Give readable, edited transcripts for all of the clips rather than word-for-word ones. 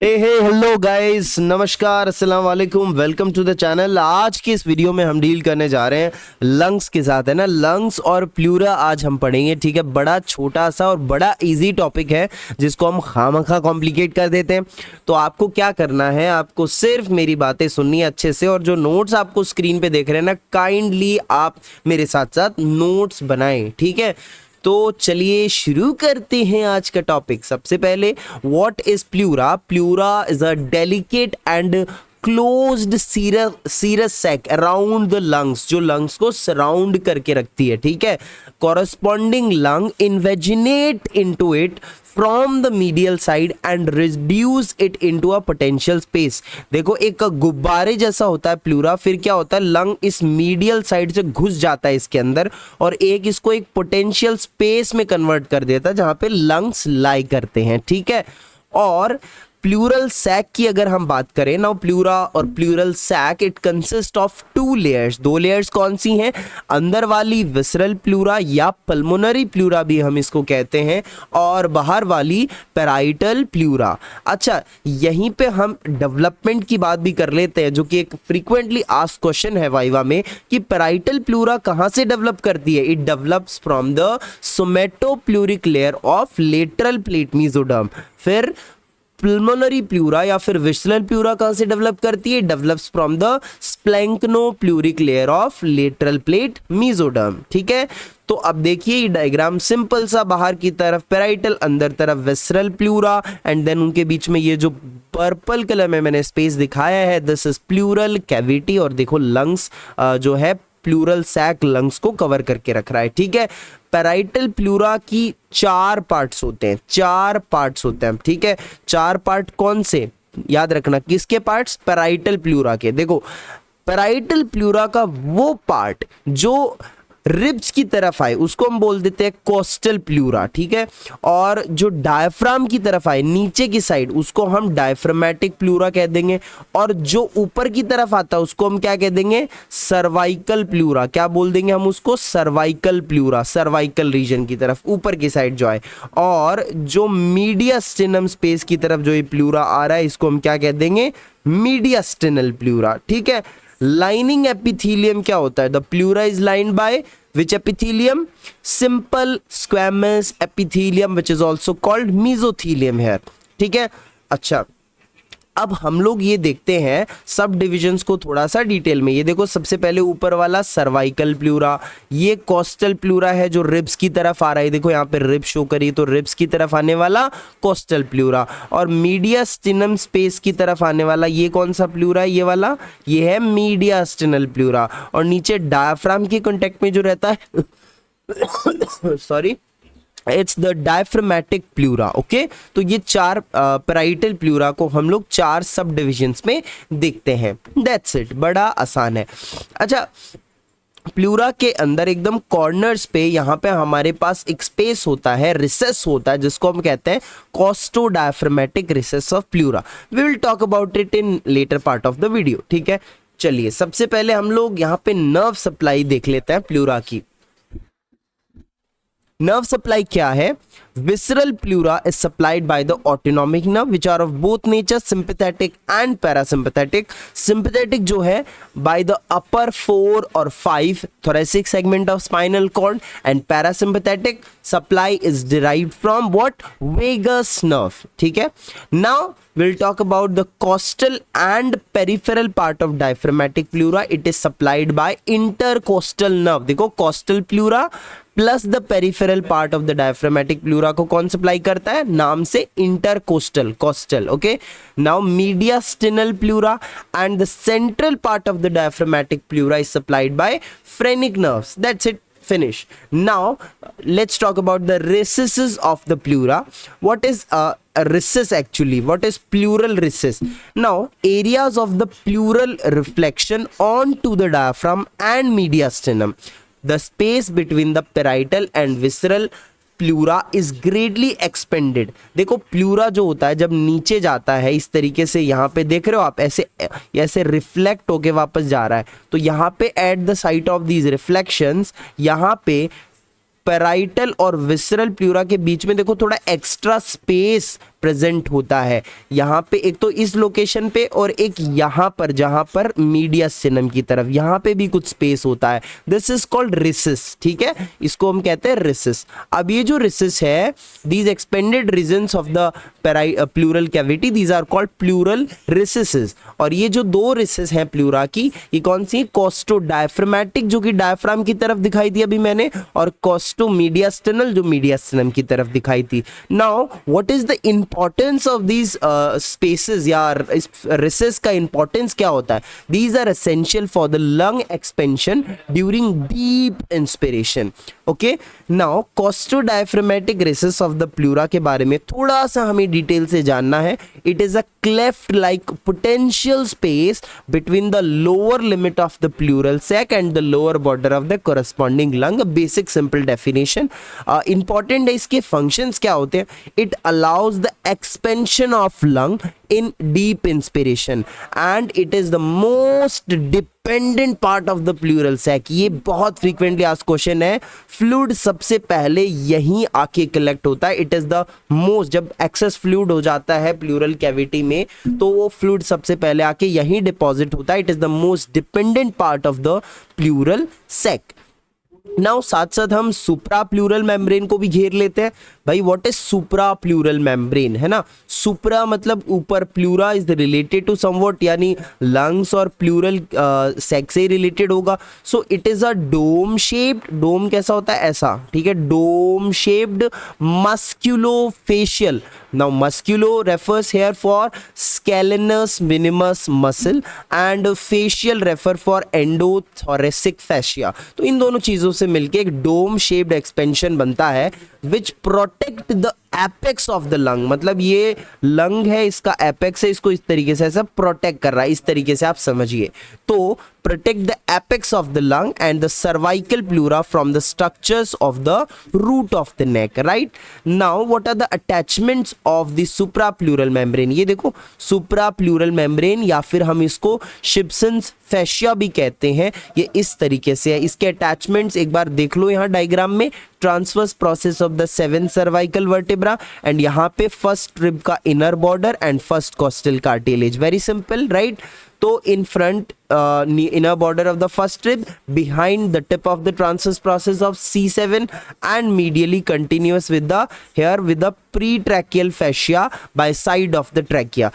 Hello guys, नमस्कार, अस्सलाम वालेकुम, वेलकम टू द चैनल। आज की इस वीडियो में हम डील करने जा रहे हैं लंग्स के साथ, है ना। लंग्स और प्लूरा आज हम पढ़ेंगे, ठीक है। बड़ा छोटा सा और बड़ा इजी टॉपिक है जिसको हम खामखा कॉम्प्लिकेट कर देते हैं। तो आपको क्या करना है, आपको सिर्फ मेरी बातें सुननी है अच्छे से, और जो नोट्स आपको स्क्रीन पे देख रहे हैं ना, काइंडली आप मेरे साथ साथ नोट्स बनाएं, ठीक है। तो चलिए शुरू करते हैं आज का टॉपिक। सबसे पहले, what is pleura? Pleura is a delicate and closed serous sac around the lungs, जो लंग्स को सराउंड करके रखती है, ठीक है। Corresponding lung invaginate into it from the medial side and reduce it into a potential space. देखो, एक गुब्बारे जैसा होता है प्लूरा, फिर क्या होता है, लंग इस मीडियल साइड से घुस जाता है इसके अंदर, और एक इसको एक पोटेंशियल स्पेस में कन्वर्ट कर देता है जहां पे लंग्स लाई करते हैं, ठीक है। और प्लूरल सैक की अगर हम बात करें ना, प्लूरा और pleural sac, it consist of two layers. दो लेयर्स कौन सी हैं? अंदर वाली विसरल प्लूरा या पल्मोनरी प्लूरा भी हम इसको कहते हैं, और बाहर वाली पैराइटल प्लूरा। अच्छा, यहीं पे हम डेवलपमेंट की बात भी कर लेते हैं, जो कि एक फ्रीक्वेंटली आस्क्ड क्वेश्चन है वाइवा में, कि पैराइटल प्लूरा कहां से डेवलप करती है। It develops from the somatopleuric layer of lateral plate mesoderm. फिर पल्मोनरी प्लूरा या फिर विसरल प्लूरा कहां से डेवलप करती है? Develops from the splanchnopleuric layer of lateral plate mesoderm, ठीक है। तो अब देखिए ये डायग्राम सिंपल सा, बाहर की तरफ पैराइटल, अंदर तरफ विसरल प्लूरा, एंड देन उनके बीच में ये जो पर्पल कलर में मैंने स्पेस दिखाया है, दिस इज प्लूरल कैविटी। और देखो लंग्स जो है, प्लूरल सैक लंग्स को कवर करके रख रहा है, ठीक है। पैराइटल प्लूरा की चार पार्ट्स होते हैं, ठीक है। चार पार्ट कौन से, याद रखना, किसके पार्ट्स? पैराइटल प्लूरा के। देखो, पैराइटल प्लूरा का वो पार्ट जो रिब्स की तरफ आए उसको हम बोल देते हैं कोस्टल प्लूरा, ठीक है। और जो डायफ्राम की तरफ आए, नीचे की साइड, उसको हम डायफ्रामेटिक प्लूरा कह देंगे। और जो ऊपर की तरफ आता है उसको हम क्या कह देंगे? Cervical pleura. क्या बोल देंगे हम उसको? सर्वाइकल प्लूरा, सर्वाइकल रीजन की तरफ ऊपर की साइड जो आए। और जो मीडियास्टिनम स्पेस की तरफ जो ये प्लूरा आ रहा है, इसको हम क्या कह देंगे? मीडियास्टिनल प्लूरा, ठीक है। लाइनिंग एपिथेलियम क्या होता है? The pleura is lined by which epithelium? Simple squamous epithelium which is also called mesothelium here, ठीक है। अच्छा, अब हम लोग ये देखते हैं सब डिविजन्स को थोड़ा सा डिटेल में। ये देखो, सबसे पहले ऊपर वाला सर्वाइकल प्लूरा, ये कोस्टल प्लूरा है जो रिब्स की तरफ आ रहा है। देखो यहाँ पे रिब शो करी, तो रिब्स की तरफ आने वाला कोस्टल प्लूरा। और मीडियास्टिनम स्पेस की तरफ आने वाला ये कौन सा प्लूरा है? ये वाला, ये है मीडियास्टिनल प्लूरा। और नीचे डायफ्राम के कांटेक्ट में जो रहता है sorry, it's the diaphragmatic pleura, okay. तो ये चार पैराइटल प्लूरा को हम लोग चार सब डिविजन्स में देखते हैं, दैट्स इट, बड़ा आसान है। अच्छा, प्लूरा के अंदर एकदम कॉर्नर्स पे यहाँ पे हमारे पास एक स्पेस होता है, रिसेस होता है, जिसको हम कहते हैं costodiaphragmatic recess of pleura. We will talk about it in later part of the video, ठीक है। चलिए, सबसे पहले हम लोग यहाँ पे नर्व सप्लाई देख लेते हैं प्लूरा की। नर्व सप्लाई क्या है? Visceral pleura is supplied by the autonomic nerve which are of both nature, sympathetic and parasympathetic. Sympathetic जो है बाय द अपर 4 और 5 thoracic segment of spinal cord, and parasympathetic supply is derived from what? Vagus nerve, ठीक है। Now we'll talk about the costal and peripheral part of diaphragmatic pleura. It is supplied by intercostal nerve। देखो, costal pleura plus the peripheral part of the diaphragmatic pleura को कौन supply करता है? नाम से intercostal, coastal, okay. Now mediastinal pleura and the central part of the diaphragmatic pleura is supplied bye phrenic nerves, that's it, finish. Now let's talk about the recesses of the pleura. What is a recess actually? What is pleural recess? Now, areas of the pleural reflection onto the diaphragm and mediastinum. The space between the parietal and visceral pleura is greatly expanded. देखो, pleura जो होता है जब नीचे जाता है इस तरीके से, यहाँ पे देख रहे हो आप, ऐसे रिफ्लेक्ट होके वापस जा रहा है। तो यहाँ पे at the site of these reflections, यहाँ पे पैराइटल और विसरल प्लूरा के बीच में देखो थोड़ा एक्स्ट्रा स्पेस प्रेजेंट होता है। यहाँ पे एक तो इस लोकेशन पे और एक यहाँ पर जहाँ पर मीडियस्टिनम की तरफ यहाँ पे भी कुछ स्पेस होता है। दिस इज कॉल्ड रिसिस, ठीक है, इसको हम कहते हैं रिसिस। अब ये जो रिसिस है, these expanded regions of the pleural cavity, these are called pleural recesses. और ये जो दो रिसिस हैं प्लूरा की, ये कौन सी? कोस्टो डायफ्रामेटिक जो कि डायफ्राम की तरफ दिखाई दी अभी मैंने, और कोस्टो मीडियस्टिनल जो मीडियस्टिनम की तरफ दिखाई थी। Now what is the importance of these spaces, या इस रिसेस का इंपॉर्टेंस क्या होता है? These are essential for the lung expansion during deep inspiration. Okay, now costodiaphragmatic recess of the pleura के बारे में थोड़ा सा हमें डिटेल से जानना है। It is a cleft like potential space between the lower limit of the pleural sac and the lower border of the corresponding lung. A basic simple definition. Important है इसके functions क्या होते हैं? It allows the expansion of lung in deep inspiration and it is the most dependent part of the pleural sac. ये बहुत frequently asked question है। fluid सबसे पहले यहीं आके collect होता है। it is the most, जब excess fluid हो जाता है pleural cavity में तो वो fluid सबसे पहले आके यहीं deposit होता है। it is the most dependent part of the pleural sac. Now साथ साथ हम सुप्रा प्लूरल मेम्ब्रेन को भी घेर लेते हैं। भाई what is supra pleural membrane, है ना? सुप्रा मतलब ऊपर, pleura is related to somewhat, यानी लंग्स और प्लूरल सेक्स से रिलेटेड होगा। So it is a dome shaped, dome कैसा होता है? ऐसा, ठीक है, dome shaped musculofascial. Now musculo refers here for scalenus minimus muscle and fascial refer for endothoracic fascia. तो इन दोनों चीजों से मिलके एक डोम शेप्ड एक्सपेंशन बनता है विच protect the apex of the lung. मतलब ये लंग है, इसका एपेक्स है, इसको इस तरीके से ऐसा प्रोटेक्ट कर रहा है, इस तरीके से आप समझिए। तो protect the apex of the lung and the cervical pleura from the structures of the root of the neck, right? Now what are the attachments of the suprapleural membrane? ये देखो suprapleural membrane, या फिर हम इसको Shibson's fascia भी कहते हैं, ये इस तरीके से है। इसके attachments एक बार देख लो यहाँ डायग्राम में, transverse process of the 7 cervical vertebra and यहाँ पे फर्स्ट रिब का inner border and first costal cartilage. Very simple, right? तो in front inner border of the first rib, behind the tip of the transverse process of C7 and medially continuous with the here with the pretracheal fascia by side of the trachea.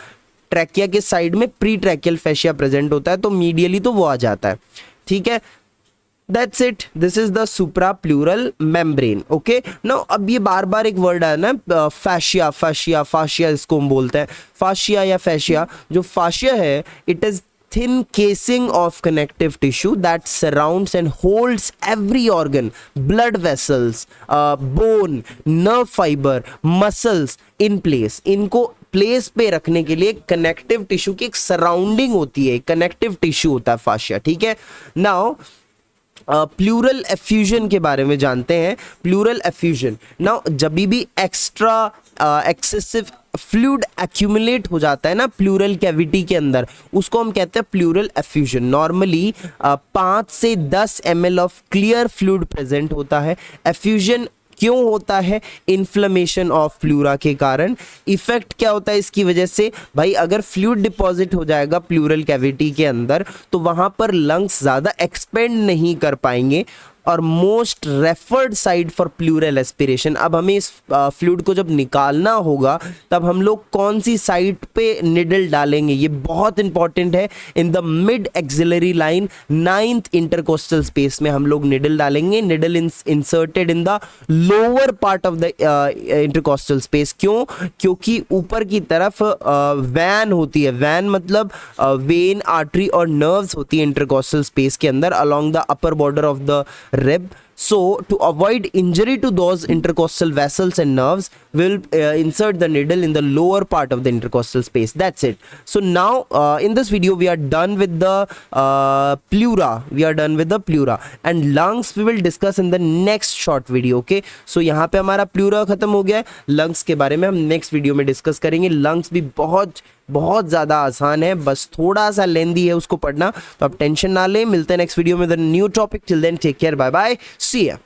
Trachea के side में प्रीट्रैकियल फैशिया present होता है, तो medially तो वो आ जाता है, ठीक है। That's it. This is the suprapleural membrane. Okay. Now अब ये बार बार एक वर्ड आया ना, fascia, fascia, fascia इसको हम बोलते हैं, fascia या fascia। जो fascia है, it is thin casing of connective tissue that surrounds and holds every organ, blood vessels, bone, nerve fiber, muscles in place. इनको प्लेस पे रखने के लिए कनेक्टिव टिश्यू की एक सराउंडिंग होती है, कनेक्टिव टिश्यू होता है fascia, ठीक है। नाउ प्लूरल एफ्यूजन के बारे में जानते हैं। प्लूरल एफ्यूजन, नाउ जब भी एक्स्ट्रा एक्सेसिव फ्लूइड एक्यूमुलेट हो जाता है ना प्लूरल कैविटी के अंदर, उसको हम कहते हैं प्लूरल एफ्यूजन। नॉर्मली 5 से 10 ml of clear fluid present होता है। एफ्यूजन क्यों होता है? इन्फ्लेमेशन ऑफ प्लूरा के कारण। इफेक्ट क्या होता है इसकी वजह से? भाई अगर फ्लूइड डिपॉजिट हो जाएगा प्लूरल कैविटी के अंदर तो वहां पर लंग्स ज्यादा एक्सपेंड नहीं कर पाएंगे और most referred side for pleural aspiration. अब हमें इस फ्लूइड को जब निकालना होगा तब हम लोग कौन सी साइड पे निडल डालेंगे, ये बहुत इंपॉर्टेंट है। In the mid axillary line 9th intercostal space में हम लोग निडल डालेंगे। Needle inserted in the lower part of the intercostal space. क्यों? क्योंकि ऊपर की तरफ वैन होती है, वैन मतलब वेन, आर्टरी और नर्व्स होती है इंटरकोस्टल स्पेस के अंदर along the upper border of the rib. So to avoid injury to those intercostal vessels and nerves, we'll insert the needle in the lower part of the intercostal space. That's it. So now in this video we are done with the pleura. We are done with the pleura and lungs we will discuss in the next short video. Okay. So यहाँ पे हमारा pleura खत्म हो गया है। lungs के बारे में हम next video में discuss करेंगे। lungs भी बहुत ज़्यादा आसान है, बस थोड़ा सा लेंदी है उसको पढ़ना, तो आप टेंशन ना लें। मिलते हैं नेक्स्ट वीडियो में the new topic. Till then take care, bye bye, see या।